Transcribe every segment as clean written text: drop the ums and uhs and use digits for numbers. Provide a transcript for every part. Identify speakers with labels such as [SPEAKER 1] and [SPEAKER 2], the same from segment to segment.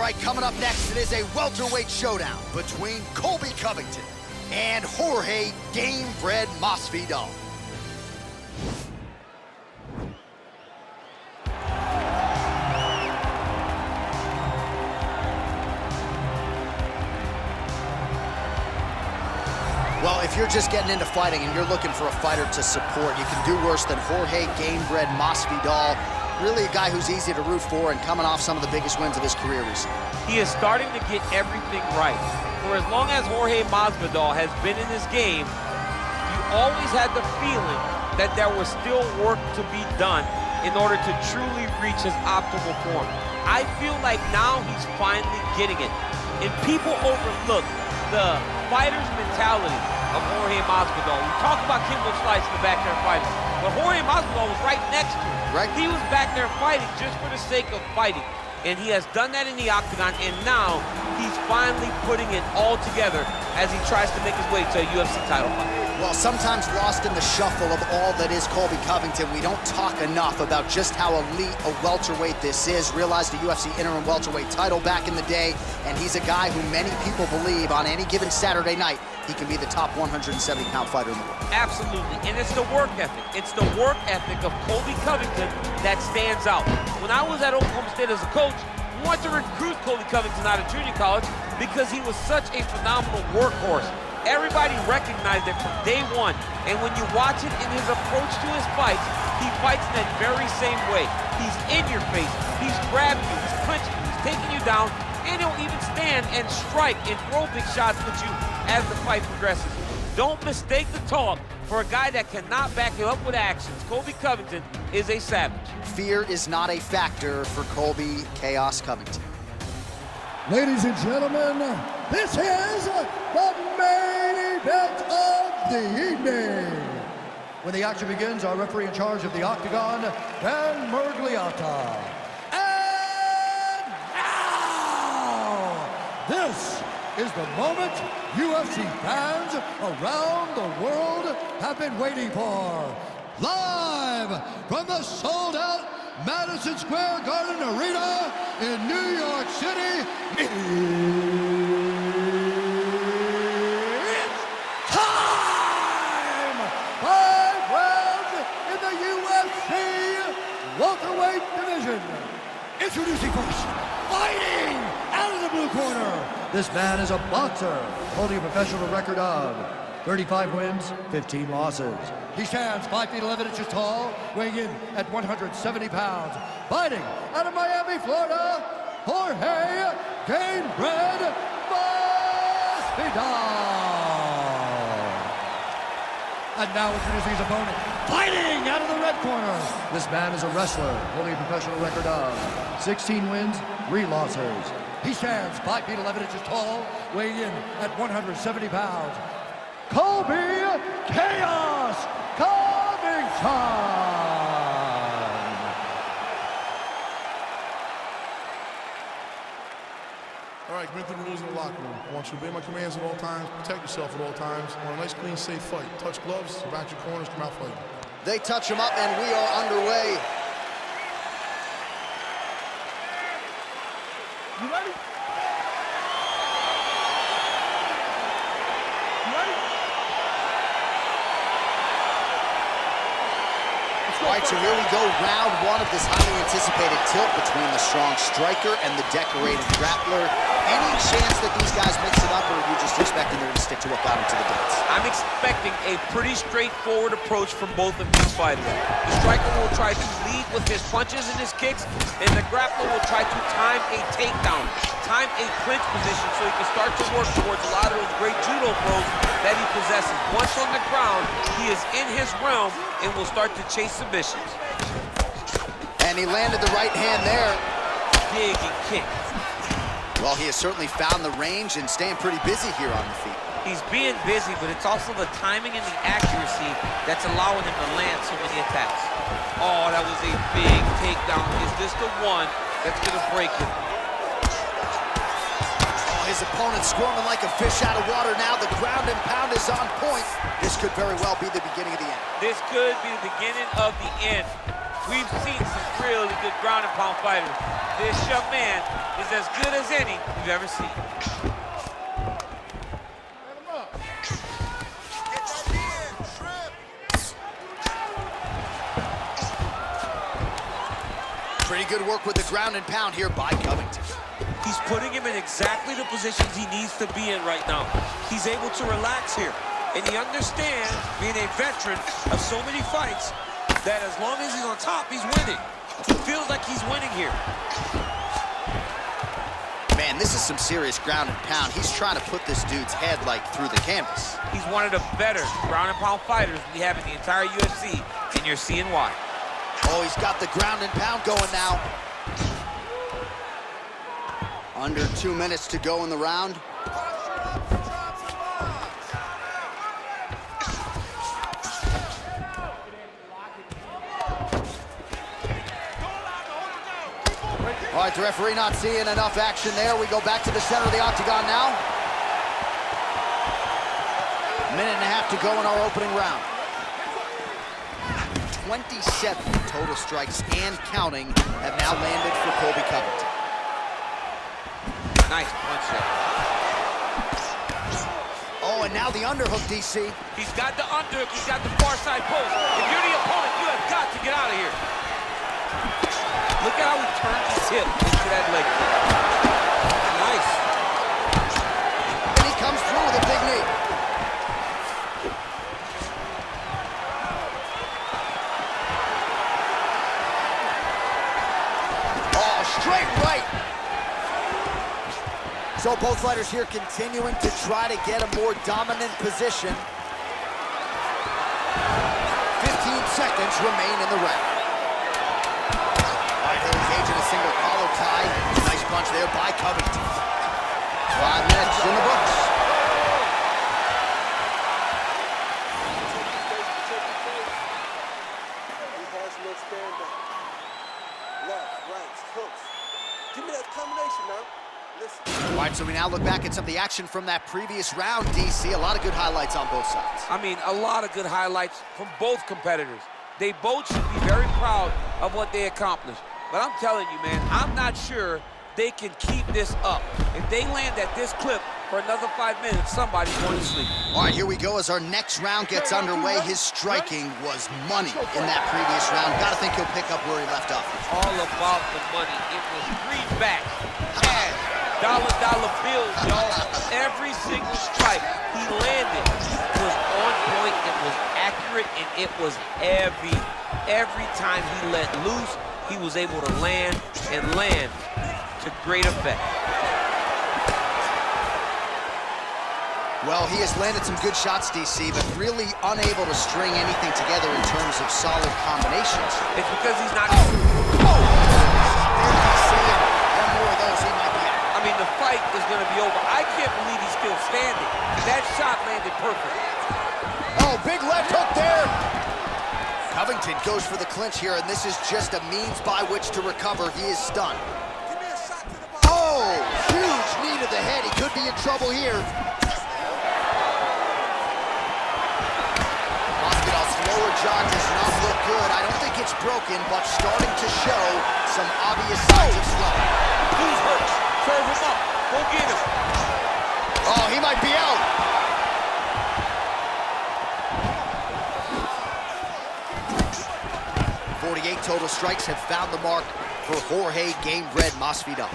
[SPEAKER 1] right, coming up next, it is a welterweight showdown between Colby Covington and Jorge Gamebred Masvidal. Well, if you're just getting into fighting and you're looking for a fighter to support, you can do worse than Jorge Gamebred Masvidal. Really a guy who's easy to root for and coming off some of the biggest wins of his career recently.
[SPEAKER 2] He is starting to get everything right. For as long as Jorge Masvidal has been in this game, you always had the feeling that there was still work to be done in order to truly reach his optimal form. I feel like now he's finally getting it. And people overlook the fighter's mentality of Jorge Masvidal. We talk about Kimbo Slice in the back there fighting, but Jorge Masvidal was right next to him.
[SPEAKER 1] Right.
[SPEAKER 2] He was back there fighting just for the sake of fighting. And he has done that in the octagon, and now he's finally putting it all together as he tries to make his way to a UFC title fight.
[SPEAKER 1] Well, sometimes lost in the shuffle of all that is Colby Covington, we don't talk enough about just how elite a welterweight this is. Realized the UFC interim welterweight title back in the day, and he's a guy who many people believe on any given Saturday night, he can be the top 170-pound fighter in the world.
[SPEAKER 2] Absolutely, and it's the work ethic. It's the work ethic of Colby Covington that stands out. When I was at Oklahoma State as a coach, we wanted to recruit Colby Covington out of junior college because he was such a phenomenal workhorse. Everybody recognized it from day one, and when you watch it in his approach to his fights, he fights in that very same way. He's in your face, he's grabbing you, he's punching you, he's taking you down, and he'll even stand and strike and throw big shots with you as the fight progresses. Don't mistake the talk for a guy that cannot back it up with actions. Colby Covington is a savage. Fear is not a factor for Colby Chaos Covington.
[SPEAKER 3] Ladies and gentlemen, this is the main event of the evening. When the action begins, our referee in charge of the octagon, Dan Murgliata. And now, this is the moment UFC fans around the world have been waiting for. Live from the sold-out Madison Square Garden Arena in New York City, it's time! 5 rounds in the UFC welterweight division. Introducing first, fighting out of the blue corner. This man is a boxer, holding a professional record of 35 wins, 15 losses. He stands 5 feet 11 inches tall, weighing in at 170 pounds. Fighting out of Miami, Florida, Jorge Gamebred Masvidal. And now introducing his opponent, fighting out of the red corner. This man is a wrestler, holding a professional record of 16 wins, 3 losses. He stands 5 feet 11 inches tall, weighing in at 170 pounds. Colby Chaos Covington.
[SPEAKER 4] All right, commit to the rules in the locker room. I want you to obey my commands at all times, protect yourself at all times. I want a nice, clean, safe fight. Touch gloves, back your corners, come out fighting.
[SPEAKER 1] They touch him up, and we are underway.
[SPEAKER 5] You ready?
[SPEAKER 1] All right, so here we go, round one of this highly anticipated tilt between the strong striker and the decorated grappler. Any chance that these guys mix it up, or are you just expecting they're going to stick to what got them to the dance?
[SPEAKER 2] I'm expecting a pretty straightforward approach from both of these fighters. The striker will try to lead with his punches and his kicks, and the grappler will try to time a takedown, time a clinch position so he can start to work towards a lot of those great judo throws that he possesses. Once on the ground, he is in his realm and will start to chase submissions.
[SPEAKER 1] And he landed the right hand there.
[SPEAKER 2] Big and kick.
[SPEAKER 1] Well, he has certainly found the range and staying pretty busy here on the feet.
[SPEAKER 2] He's being busy, but it's also the timing and the accuracy that's allowing him to land so many attacks. Oh, that was a big takedown. Is this the one that's gonna break him?
[SPEAKER 1] Oh, his opponent squirming like a fish out of water now. The ground and pound is on point. This could very well be the beginning of the end.
[SPEAKER 2] This could be the beginning of the end. We've seen some really good ground and pound fighters. This young man is as good as any you've ever seen.
[SPEAKER 1] Pretty good work with the ground and pound here by Covington.
[SPEAKER 5] He's putting him in exactly the positions he needs to be in right now. He's able to relax here. And he understands, being a veteran of so many fights, that as long as he's on top, he's winning. He feels like he's winning here.
[SPEAKER 1] Man, this is some serious ground and pound. He's trying to put this dude's head, like, through the canvas.
[SPEAKER 2] He's one of the better ground and pound fighters we have in the entire UFC, and you're seeing why.
[SPEAKER 1] Oh, he's got the ground and pound going now. Under 2 minutes to go in the round. All right, the referee not seeing enough action there. We go back to the center of the octagon now. Minute and a half to go in our opening round. 27 total strikes and counting have now landed for Colby Covington.
[SPEAKER 2] Nice punch there.
[SPEAKER 1] Oh, and now the underhook, DC.
[SPEAKER 2] He's got the underhook, he's got the far side post. If you're the opponent, you have got to get out of here. Look at how he turns his hip into that leg.
[SPEAKER 5] Nice.
[SPEAKER 1] And he comes through with a big knee. Oh, straight right. So both fighters here continuing to try to get a more dominant position. 15 seconds remain in the round. All right, he'll engage in a single collar tie. Nice punch there by Covington. 5 minutes in the books.
[SPEAKER 6] Give me that combination now.
[SPEAKER 1] All right, so we now look back at some of the action from that previous round, DC. A lot of good highlights on both sides.
[SPEAKER 2] I mean, a lot of good highlights from both competitors. They both should be very proud of what they accomplished. But I'm telling you, man, I'm not sure they can keep this up. If they land at this clip for another 5 minutes, somebody's going to sleep.
[SPEAKER 1] All right, here we go as our next round gets underway. His striking was money in that previous round. Got to think he'll pick up where he left off.
[SPEAKER 2] All about the money. It was greenback, cash, dollar bills, y'all. Every single strike he landed was on point, it was accurate, and it was heavy. Every time he let loose, he was able to land to great effect.
[SPEAKER 1] Well, he has landed some good shots, DC, but really unable to string anything together in terms of solid combinations.
[SPEAKER 2] It's because he's not...
[SPEAKER 1] Oh! DC, one more of those, he might be out.
[SPEAKER 2] I mean, the fight is going to be over. I can't believe he's still standing. That shot landed perfect.
[SPEAKER 1] Oh, big left hook there. Covington goes for the clinch here, and this is just a means by which to recover. He is stunned. Oh, huge knee to the head. He could be in trouble here. Masvidal's lower jaw does not look good. I don't think it's broken, but starting to show some obvious signs of swelling.
[SPEAKER 2] Who's hurt? Serve him up. Go get him.
[SPEAKER 1] Oh, he might be out. Total strikes have found the mark for Jorge Game Red Masvidal.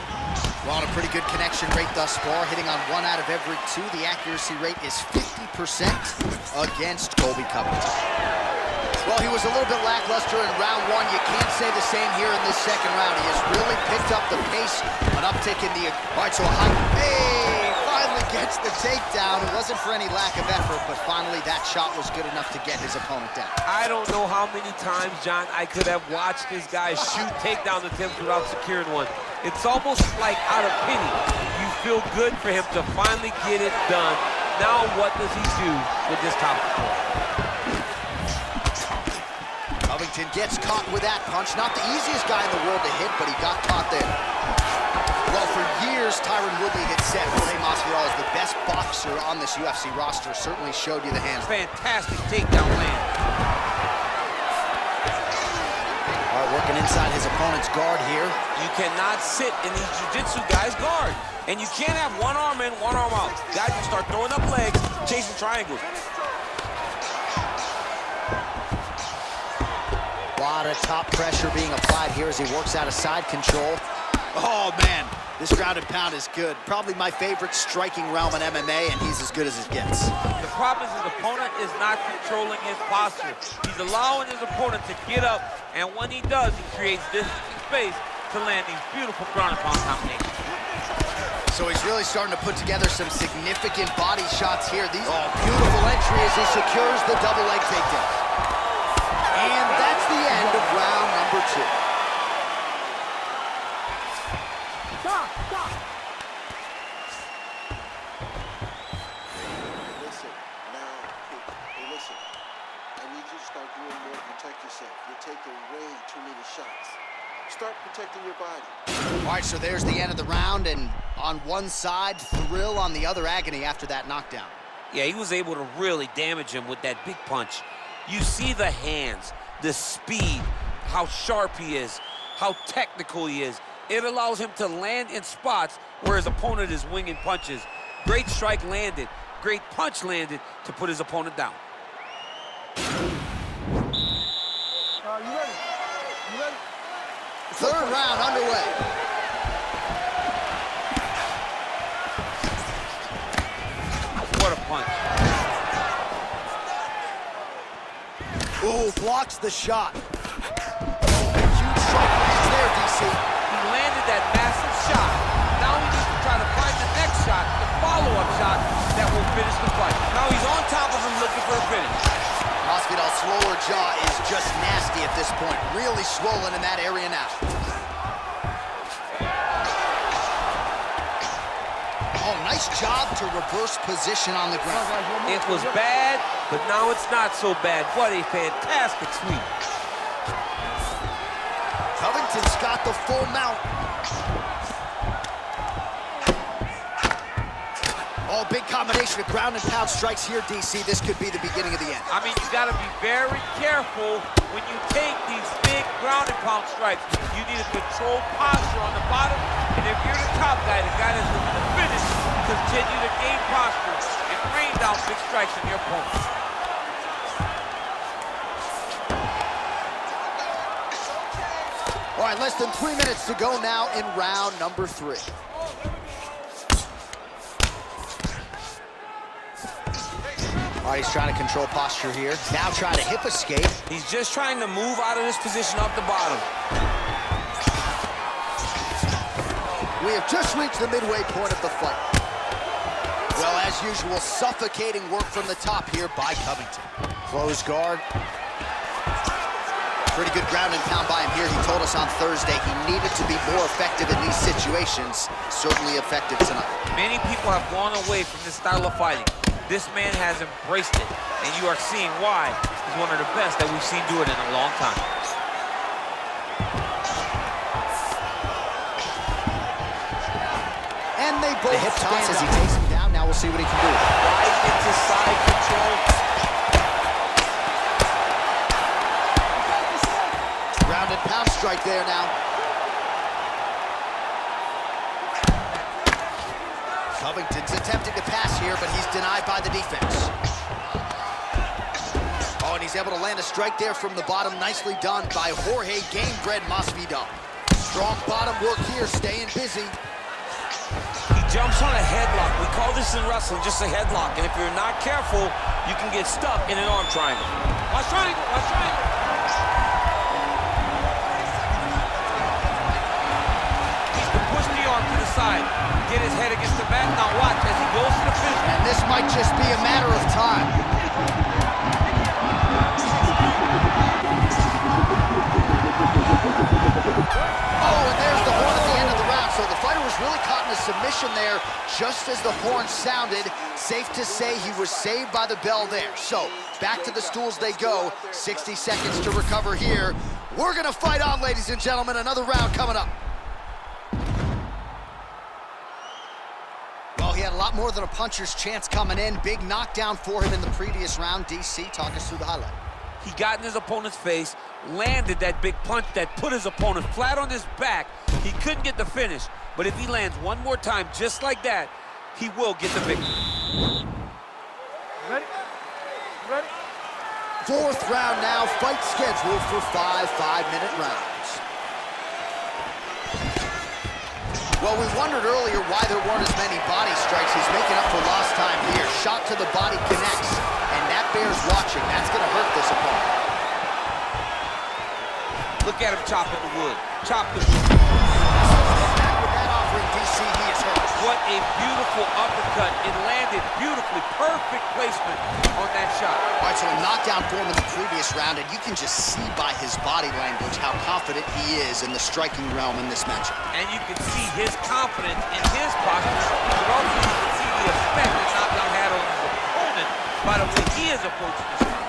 [SPEAKER 1] We're on a pretty good connection rate thus far, hitting on 1 out of every 2. The accuracy rate is 50% against Colby Covington. Well, he was a little bit lackluster in round 1. You can't say the same here in this second round. He has really picked up the pace, an uptick in the... All right, so a high... Hey! Finally gets the takedown. It wasn't for any lack of effort, but finally that shot was good enough to get his opponent down.
[SPEAKER 2] I don't know how many times, John, I could have watched this guy shoot takedown attempts without securing one. It's almost like out of pity. You feel good for him to finally get it done. Now what does he do with this top control?
[SPEAKER 1] Covington gets caught with that punch. Not the easiest guy in the world to hit, but he got caught there. Well, for years, Tyron Woodley had said Jorge Masvidal is the best boxer on this UFC roster. Certainly showed you the hands.
[SPEAKER 2] Fantastic takedown land.
[SPEAKER 1] All right, Working inside his opponent's guard here.
[SPEAKER 5] You cannot sit in these jiu-jitsu guys' guard. And you can't have one arm in, one arm out. Guys can start throwing up legs, chasing triangles.
[SPEAKER 1] A lot of top pressure being applied here as he works out of side control. Oh, man, this ground and pound is good. Probably my favorite striking realm in MMA, and he's as good as it gets.
[SPEAKER 2] The problem is his opponent is not controlling his posture. He's allowing his opponent to get up, and when he does, he creates distance and space to land these beautiful ground and pound combinations.
[SPEAKER 1] So he's really starting to put together some significant body shots here. These beautiful entry as he secures the double leg takedown. And that's the end of round number 2.
[SPEAKER 6] Listen, now, hey, listen. I need you to start doing more to protect yourself. You're taking way too many shots. Start protecting your body.
[SPEAKER 1] All right, so there's the end of the round, and on one side, thrill, on the other, agony after that knockdown.
[SPEAKER 5] Yeah, he was able to really damage him with that big punch. You see the hands, the speed, how sharp he is, how technical he is. It allows him to land in spots where his opponent is winging punches. Great strike landed, great punch landed to put his opponent down.
[SPEAKER 6] You ready? You ready?
[SPEAKER 1] Third round underway.
[SPEAKER 2] What a punch.
[SPEAKER 1] Ooh, blocks the shot. Huge strike lands there, DC.
[SPEAKER 2] He landed that massive shot. Now he needs to try to find the next shot, the follow-up shot that will finish the fight.
[SPEAKER 5] Now he's on top of him looking for a finish.
[SPEAKER 1] Masvidal's lower jaw is just nasty at this point. Really swollen in that area now. Oh, nice job to reverse position on the ground.
[SPEAKER 2] It was bad, but now it's not so bad. What a fantastic sweep.
[SPEAKER 1] Covington's got the full mount. Oh, big combination of ground and pound strikes here, DC. This could be the beginning of the end.
[SPEAKER 2] I mean, you got to be very careful when you take these big ground and pound strikes. You need a controlled posture on the bottom, and if you're the top guy, the guy that's looking to finish, continue to gain posture and rain down big strikes on your opponent.
[SPEAKER 1] All right, less than 3 minutes to go now in round number 3. All right, he's trying to control posture here. Now trying to hip escape.
[SPEAKER 5] He's just trying to move out of this position off the bottom.
[SPEAKER 1] We have just reached the midway point of the fight. Well, as usual, suffocating work from the top here by Covington. Closed guard. Pretty good ground and pound by him here. He told us on Thursday he needed to be more effective in these situations. Certainly effective tonight.
[SPEAKER 2] Many people have gone away from this style of fighting. This man has embraced it, and you are seeing why he's one of the best that we've seen do it in a long time.
[SPEAKER 1] And they both hip toss as he takes him down. Now we'll see what he can do.
[SPEAKER 5] Right into side control.
[SPEAKER 1] Ground and pound strike there now. Covington's attempting to pass here, but he's denied by the defense. Oh, and he's able to land a strike there from the bottom. Nicely done by Jorge Gamebred Masvidal. Strong bottom work here, staying busy.
[SPEAKER 5] He jumps on a headlock. We call this in wrestling just a headlock. And if you're not careful, you can get stuck in an arm triangle.
[SPEAKER 2] Watch triangle, watch triangle.
[SPEAKER 5] He's to push the arm to the side. Get his head against the mat. Now watch as he goes to the finish.
[SPEAKER 1] And this might just be a matter of time. Oh, and there's the horn at the end of the round. So the fighter was really caught in a submission there just as the horn sounded. Safe to say he was saved by the bell there. So back to the stools they go. 60 seconds to recover here. We're going to fight on, ladies and gentlemen. Another round coming up. Well, he had a lot more than a puncher's chance coming in. Big knockdown for him in the previous round. DC, talk us through the highlight.
[SPEAKER 5] He got in his opponent's face,
[SPEAKER 2] landed that big punch that put his opponent flat on his back. He couldn't get the finish, but if he lands one more time just like that, he will get the victory.
[SPEAKER 7] Ready? Ready?
[SPEAKER 1] Fourth round now, fight scheduled for 5 5-minute rounds. Well, we wondered earlier why there weren't as many body strikes. He's making up for lost time here. Shot to the body connects, and that bears watching. That's going to hurt this opponent.
[SPEAKER 2] Look at him chopping the wood. Chop the wood.
[SPEAKER 1] Back with that offering, DC, he is hurt.
[SPEAKER 2] What a beautiful uppercut. It landed beautifully. Perfect placement on that shot.
[SPEAKER 1] All right, so a knockdown for him in the previous round, and you can just see by his body language how confident he is in the striking realm in this matchup.
[SPEAKER 2] And you can see his confidence in his posture, but also you can see the effect that knockdown had on his opponent by the way he is approaching this round.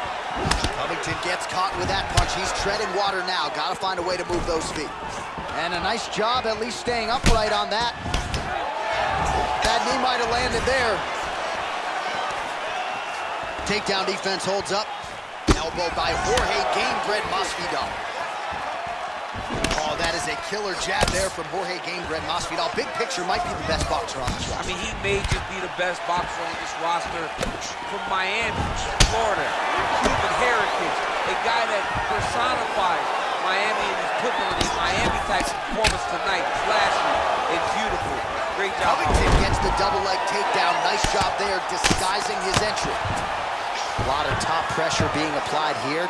[SPEAKER 1] Covington gets caught with that punch. He's treading water now. Got to find a way to move those feet. And a nice job at least staying upright on that. That knee might have landed there. Takedown defense holds up. Elbow by Jorge Masvidal. Oh, that is a killer jab there from Jorge Masvidal. Big picture, might be the best boxer on this roster.
[SPEAKER 2] I mean, he may just be the best boxer on this roster from Miami, Florida, Cuban heritage, a guy that personifies Miami and is putting on a Miami-type performance tonight, flashy and beautiful. Great job.
[SPEAKER 1] Covington gets the double leg takedown. Nice job there, disguising his entry. A lot of top pressure being applied here.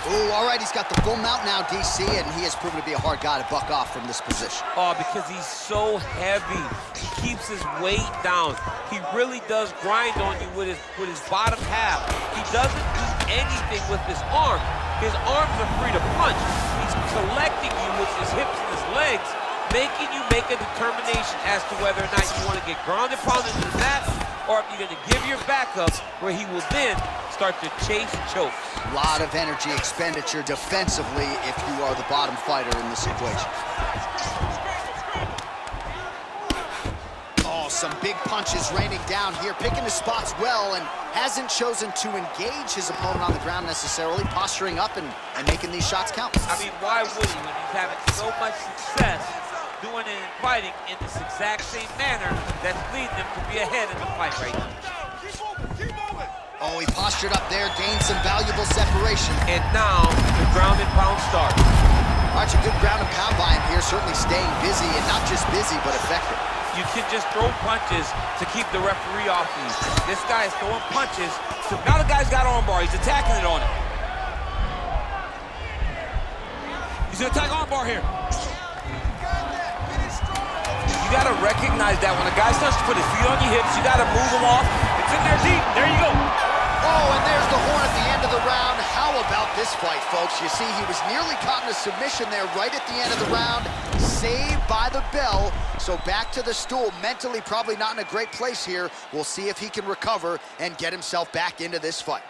[SPEAKER 1] Ooh, all right, he's got the full mount now, DC, and he has proven to be a hard guy to buck off from this position.
[SPEAKER 2] Oh, because he's so heavy. He keeps his weight down. He really does grind on you with his bottom half. He doesn't do anything with his arms. His arms are free to punch. He's collecting you with his hips and his legs, making you make a determination as to whether or not you want to get grounded pounded to the mat, or if you're going to give your back up, where he will then start to chase chokes.
[SPEAKER 1] A lot of energy expenditure defensively if you are the bottom fighter in this equation. Oh, some big punches raining down here, picking his spots well, and hasn't chosen to engage his opponent on the ground necessarily, posturing up and making these shots count.
[SPEAKER 2] I mean, why would he when he's having so much success doing it in fighting in this exact same manner that's leading him to be ahead in the fight right now?
[SPEAKER 1] Oh, he postured up there, gained some valuable separation.
[SPEAKER 2] And now, the ground and pound starts.
[SPEAKER 1] All right, some good ground and pound by him here, certainly staying busy, and not just busy, but effective.
[SPEAKER 2] You can just throw punches to keep the referee off you. This guy is throwing punches. So now the guy's got armbar. He's attacking it on him. He's gonna attack armbar here. You gotta recognize that when a guy starts to put his feet on your hips, you gotta move him off. It's in there deep. There you go.
[SPEAKER 1] Oh, and there's the horn at the end of the round. How about this fight, folks? You see, he was nearly caught in a submission there right at the end of the round. Saved by the bell. So back to the stool. Mentally probably not in a great place here. We'll see if he can recover and get himself back into this fight.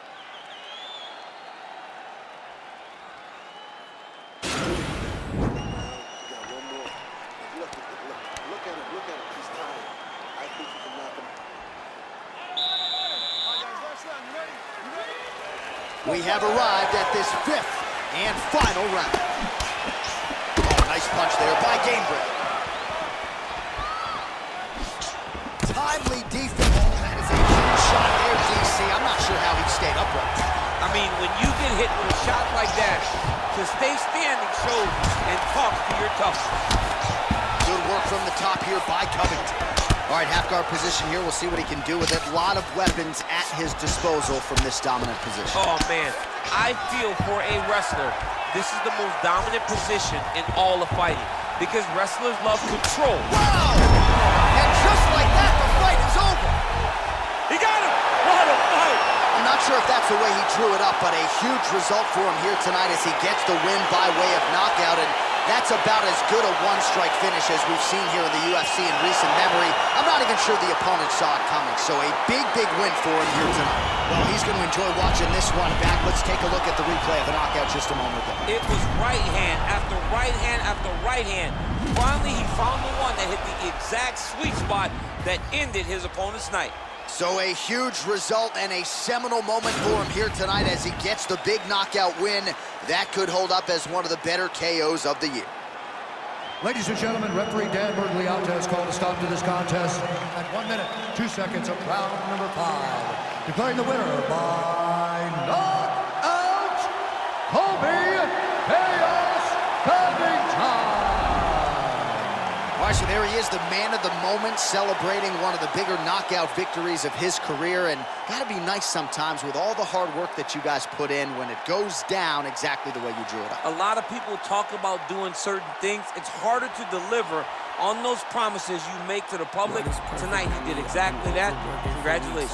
[SPEAKER 1] We have arrived at this fifth and final round. Oh, nice punch there by Gamebred. Timely defense. Oh, that is a huge shot there, DC. I'm not sure how he stayed upright.
[SPEAKER 2] I mean, when you get hit with a shot like that, to stay standing shows and talks to your toughness.
[SPEAKER 1] Good work from the top here by Covington. All right, half guard position here. We'll see what he can do with it. A lot of weapons at his disposal from this dominant position.
[SPEAKER 2] Oh, man. I feel for a wrestler, this is the most dominant position in all of fighting because wrestlers love control.
[SPEAKER 1] Wow! And just like that, the fight is over.
[SPEAKER 2] He got him! What a fight!
[SPEAKER 1] I'm not sure if that's the way he drew it up, but a huge result for him here tonight as he gets the win by way of knockout. And that's about as good a one-strike finish as we've seen here in the UFC in recent memory. I'm not even sure the opponent saw it coming, so a big, big win for him here tonight. Well, he's going to enjoy watching this one back. Let's take a look at the replay of the knockout just a moment ago.
[SPEAKER 2] It was right hand after right hand after right hand. Finally, he found the one that hit the exact sweet spot that ended his opponent's night.
[SPEAKER 1] So a huge result and a seminal moment for him here tonight as he gets the big knockout win. That could hold up as one of the better KOs of the year.
[SPEAKER 3] Ladies and gentlemen, referee Dan Bergliata has called a stop to this contest at 1 minute, 2 seconds of round number 5. Declaring the winner by knockout, Colby Covington.
[SPEAKER 1] All right, so there he is, the man of the moment, celebrating one of the bigger knockout victories of his career. And gotta be nice sometimes with all the hard work that you guys put in when it goes down exactly the way you drew it up.
[SPEAKER 5] A lot of people talk about doing certain things. It's harder to deliver on those promises you make to the public. Tonight, he did exactly that. Congratulations.